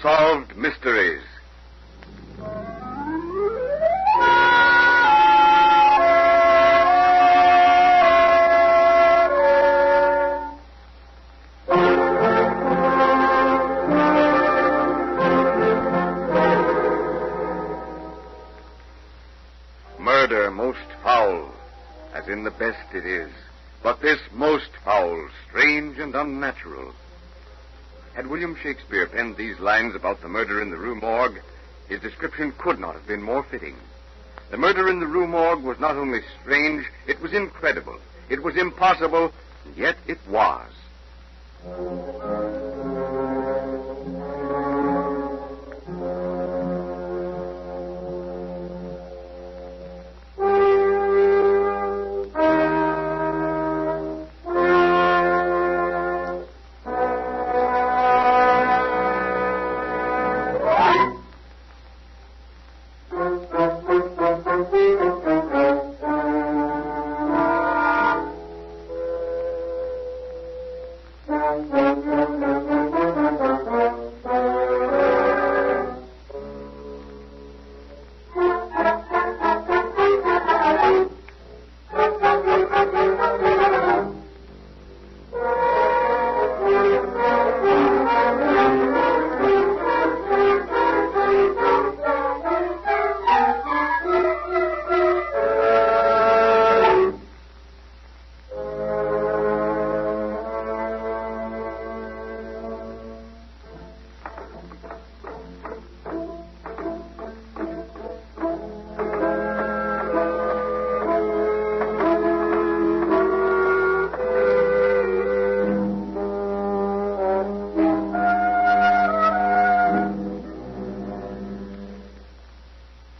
Unsolved Mysteries. Murder most foul, as in the best it is, but this most foul, strange and unnatural. Had William Shakespeare penned these lines about the murder in the Rue Morgue, his description could not have been more fitting. The murder in the Rue Morgue was not only strange, it was incredible. It was impossible, and yet it was.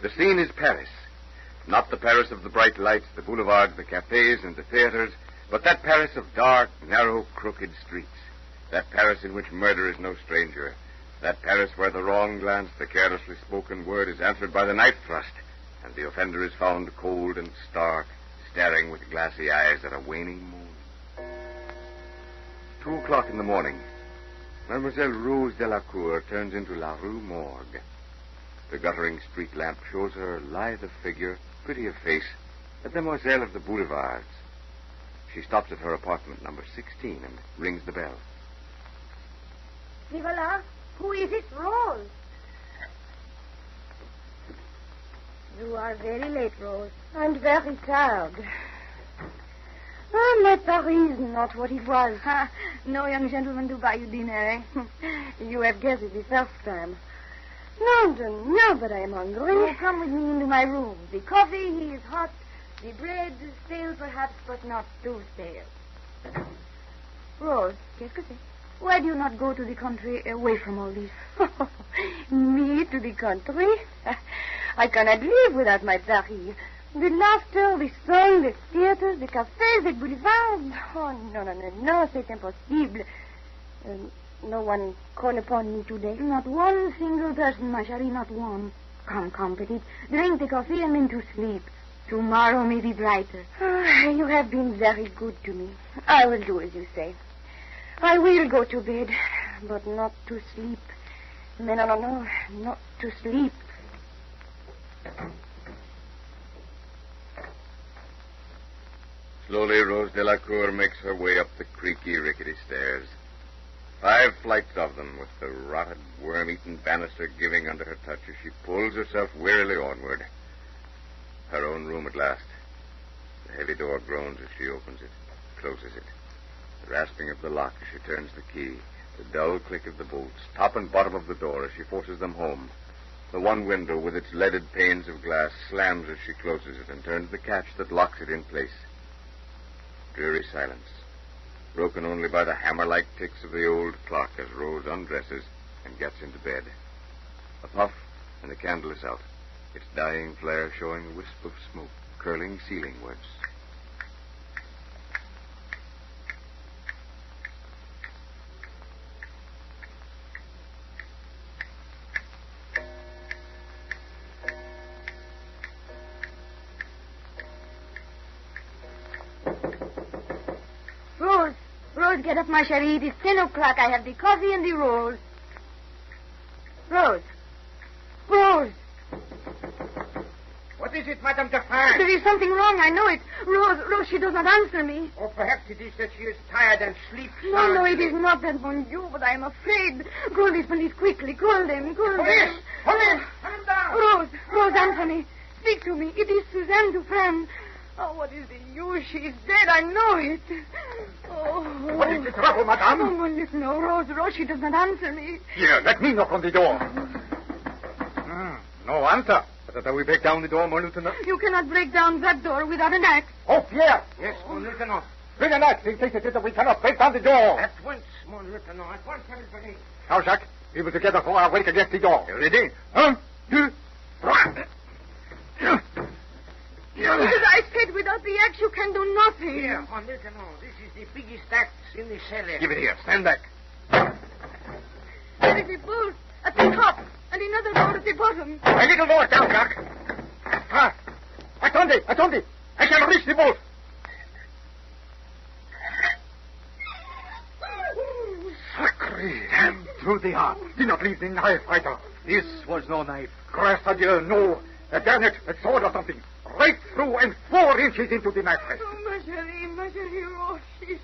The scene is Paris. Not the Paris of the bright lights, the boulevards, the cafes, and the theaters, but that Paris of dark, narrow, crooked streets. That Paris in which murder is no stranger. That Paris where the wrong glance, the carelessly spoken word is answered by the knife thrust, and the offender is found cold and stark, staring with glassy eyes at a waning moon. 2 o'clock in the morning. Mademoiselle Rose Delacour turns into La Rue Morgue. The guttering street lamp shows her lithe of figure, pretty of face, a demoiselle of the boulevards. She stops at her apartment, number 16, and rings the bell. Voilà. Who is it, Rose? You are very late, Rose. I'm very tired. Oh, my Paris is not what it was. No young gentleman to buy you dinner, eh? You have guessed it the first time. No, but I am hungry. Oh, come with me into my room. The coffee, he is hot. The bread, stale perhaps, but not too stale. Rose, qu'est-ce que c'est? Why do you not go to the country away from all this? Me to the country? I cannot live without my Paris. The laughter, the song, the theaters, the cafés, the boulevards. Oh, no, c'est impossible. No one called upon me today. Not one single person, ma chérie, not one. Come, petite. Drink the coffee and then to sleep. Tomorrow may be brighter. You have been very good to me. I will do as you say. I will go to bed, but not to sleep. No, not to sleep. Slowly, Rose Delacour makes her way up the creaky, rickety stairs. 5 flights of them, with the rotted, worm-eaten banister giving under her touch as she pulls herself wearily onward. Her own room at last. The heavy door groans as she opens it, closes it. The rasping of the lock as she turns the key. The dull click of the bolts, top and bottom of the door as she forces them home. The one window with its leaded panes of glass slams as she closes it and turns the catch that locks it in place. Dreary silence, broken only by the hammer-like ticks of the old clock as Rose undresses and gets into bed. A puff, and the candle is out, its dying flare showing a wisp of smoke curling ceilingwards. Rose, get up, ma chérie. It is 10 o'clock. I have the coffee and the rolls. Rose. Rose. What is it, Madame Dufresne? There is something wrong, I know it. Rose, she does not answer me. Or perhaps it is that she is tired and sleeps No, it is not that, mon Dieu, but I am afraid. Call these police quickly. Call them. Police! Police! Come down! Rose, answer me. Speak to me. It is Suzanne Dufresne. Oh, what is the use? She is dead. I know it. Oh. What is the trouble, madame? Oh, mon Dieu, no, Rose, she does not answer me. Here, let me knock on the door. No answer. But we break down the door, mon lieutenant? You cannot break down that door without an axe. Oh, Pierre! Yes, mon lieutenant. Bring an axe in case it is that we cannot break down the door. At once, mon lieutenant. At once, everybody. Now, Jacques, we will together throw our weight against the door. Ready? 1, 2, 3. As I said, without the axe, you can do nothing. Here, mon lieutenant. This is the biggest axe in the cellar. Give it here. Stand back. There is a bolt at the top and another door at the bottom. A little more down, Jacques. Attendez. I can reach the bolt. Sacré, damn through the heart. Did not leave the knife either. This was no knife. Grâce à Dieu, no. A garnet, a sword or something. Right through and 4 inches into the mattress. Oh, ma chérie, oh, she's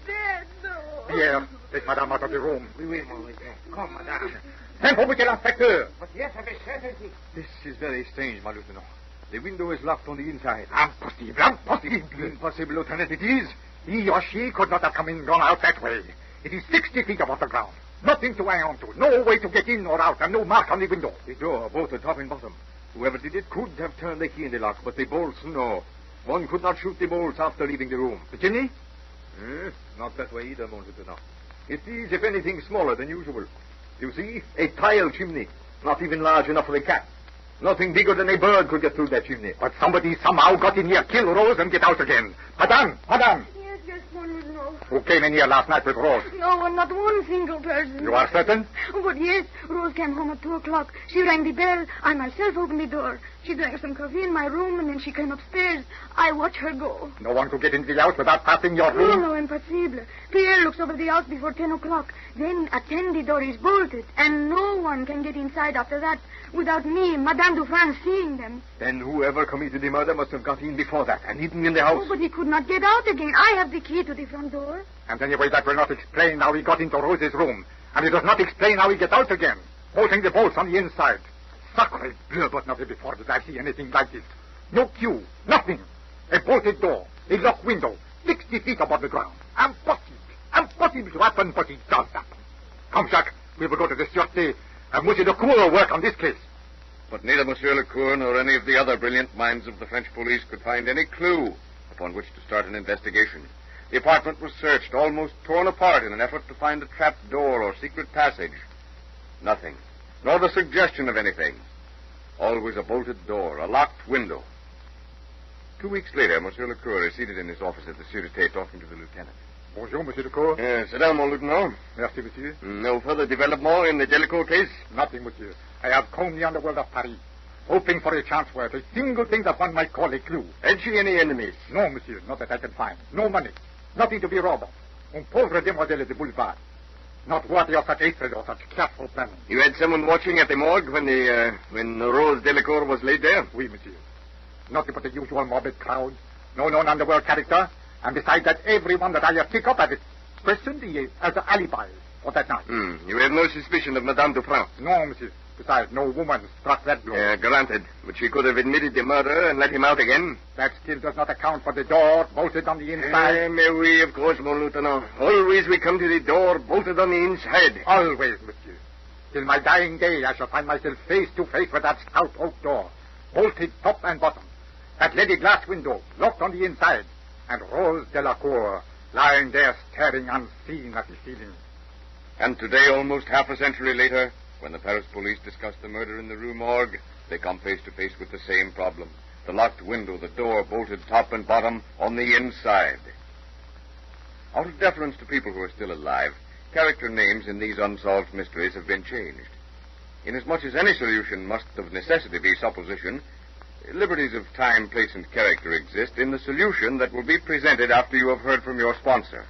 dead. No. Pierre, take madame out of the room. Oui, mon lieutenant. Come, madame. Send for Monsieur l'Inspecteur. But yes, of a certainty. This is very strange, my lieutenant. The window is locked on the inside. Impossible. Impossible, Lieutenant, it is. He or she could not have gone out that way. It is 60 feet above the ground. Nothing to hang on to. No way to get in or out, and no mark on the window. The door, both the top and bottom. Whoever did it could have turned the key in the lock, but the bolts, no. One could not shoot the bolts after leaving the room. The chimney? Not that way either, mon lieutenant. It is, if anything, smaller than usual. You see, a tile chimney, not even large enough for a cat. Nothing bigger than a bird could get through that chimney. But somebody somehow got in here, kill Rose, and get out again. Madame! Yes, mon lieutenant. Who came in here last night with Rose? No one, not one single person. You are certain? Oh, but yes, Rose came home at 2 o'clock. She rang the bell. I myself opened the door. She drank some coffee in my room, and then she came upstairs. I watched her go. No one could get into the house without passing your room? No, impossible. Pierre looks over the house before 10 o'clock. Then at 10 the door is bolted, and no one can get inside after that without me, Madame Dufresne, seeing them. Then whoever committed the murder must have got in before that and hidden in the house. Oh, but he could not get out again. I have the key to the front door. And anyway, that will not explain how he got into Rose's room. And it does not explain how he gets out again, bolting the bolts on the inside. Sacre bleu, but never before did I see anything like this. No cue, nothing. A bolted door, a locked window, 60 feet above the ground. Impossible to happen, but it does happen. Come, Jacques, we will go to the Sûreté and Monsieur Lecour work on this case. But neither Monsieur Lecour nor any of the other brilliant minds of the French police could find any clue upon which to start an investigation. The apartment was searched, almost torn apart in an effort to find a trap door or secret passage. Nothing, nor the suggestion of anything. Always a bolted door, a locked window. 2 weeks later, Monsieur Lecour is seated in his office at the Sûreté talking to the lieutenant. Bonjour, Monsieur Lecour. Sit down, mon lieutenant. Merci, monsieur. No further development in the Jellicoe case? Nothing, monsieur. I have combed the underworld of Paris, hoping for a chance where the single thing that one might call a clue. Had she any enemies? No, monsieur, not that I can find. No money. Nothing to be robbed of. Un pauvre demoiselle de boulevard. Not worthy of such hatred or such careful planning. You had someone watching at the morgue when Rose Delacour was laid there? Oui, monsieur. Nothing but the usual morbid crowd. No known underworld character. And besides that, everyone that I have picked up as an alibi for that night. You have no suspicion of Madame Dufresne? No, monsieur. Besides, no woman struck that blow. Granted. But she could have admitted the murder and let him out again. That still does not account for the door bolted on the inside. Mais oui, of course, mon lieutenant. Always we come to the door bolted on the inside. Always, monsieur. Till my dying day, I shall find myself face to face with that stout oak door, bolted top and bottom. That leaded glass window, locked on the inside. And Rose Delacour lying there staring unseen at the ceiling. And today, almost half a century later, when the Paris police discuss the murder in the Rue Morgue, they come face to face with the same problem. The locked window, the door bolted top and bottom on the inside. Out of deference to people who are still alive, character names in these unsolved mysteries have been changed. Inasmuch as any solution must of necessity be supposition, liberties of time, place, and character exist in the solution that will be presented after you have heard from your sponsor.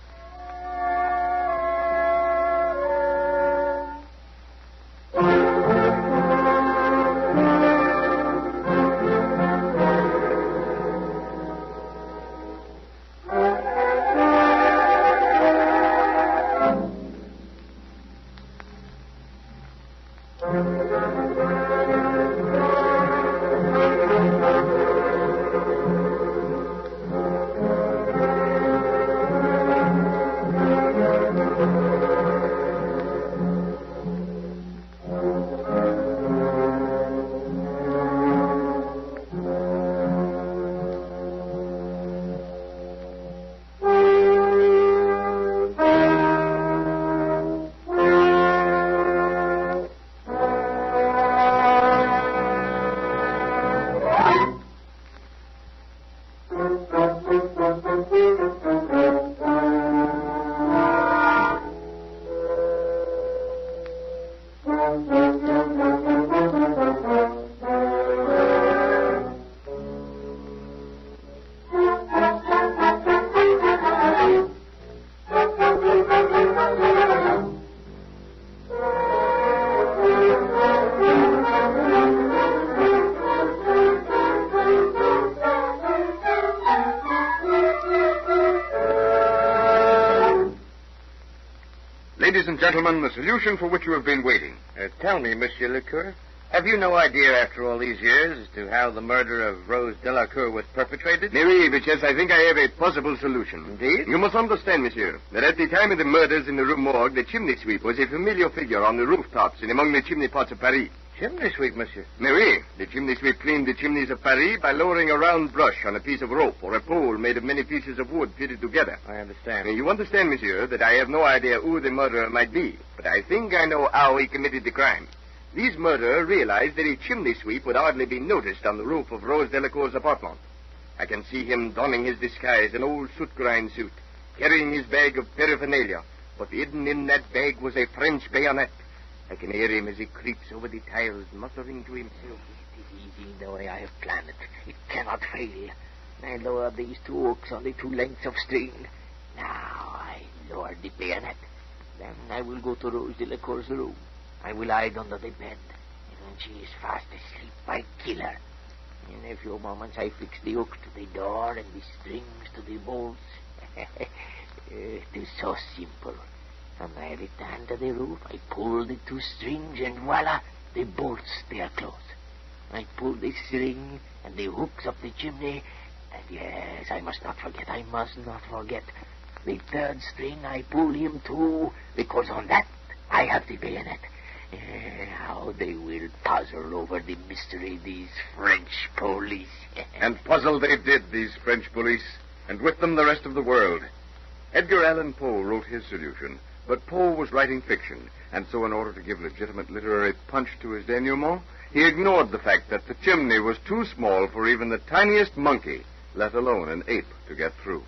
Ladies and gentlemen, the solution for which you have been waiting. Tell me, Monsieur Lecoeur, have you no idea after all these years as to how the murder of Rose Delacour was perpetrated? Oui, but yes, I think I have a possible solution. Indeed? You must understand, monsieur, that at the time of the murders in the Rue Morgue, the chimney sweep was a familiar figure on the rooftops and among the chimney pots of Paris. Chimney sweep, monsieur. Oui, the chimney sweep cleaned the chimneys of Paris by lowering a round brush on a piece of rope or a pole made of many pieces of wood fitted together. I understand. You understand, monsieur, that I have no idea who the murderer might be, but I think I know how he committed the crime. This murderer realized that a chimney sweep would hardly be noticed on the roof of Rose Delacour's apartment. I can see him donning his disguise, an old soot-grind suit, carrying his bag of paraphernalia, but hidden in that bag was a French bayonet. I can hear him as he creeps over the tiles, muttering to himself. It is easy the way I have planned it. It cannot fail. I lower these two hooks on the two lengths of string. Now I lower the bayonet. Then I will go to Rose Delacour's room. I will hide under the bed. And when she is fast asleep, I kill her. In a few moments, I fix the hook to the door and the strings to the bolts. It is so simple. When I return to the roof, I pull the two strings, and voila, the bolts, they are closed. I pull the string and the hooks up the chimney, and yes, I must not forget, the third string, I pull him too, because on that, I have the bayonet. How they will puzzle over the mystery, these French police. And puzzle they did, these French police, and with them the rest of the world. Edgar Allan Poe wrote his solution, but Poe was writing fiction, and so in order to give legitimate literary punch to his denouement, he ignored the fact that the chimney was too small for even the tiniest monkey, let alone an ape, to get through.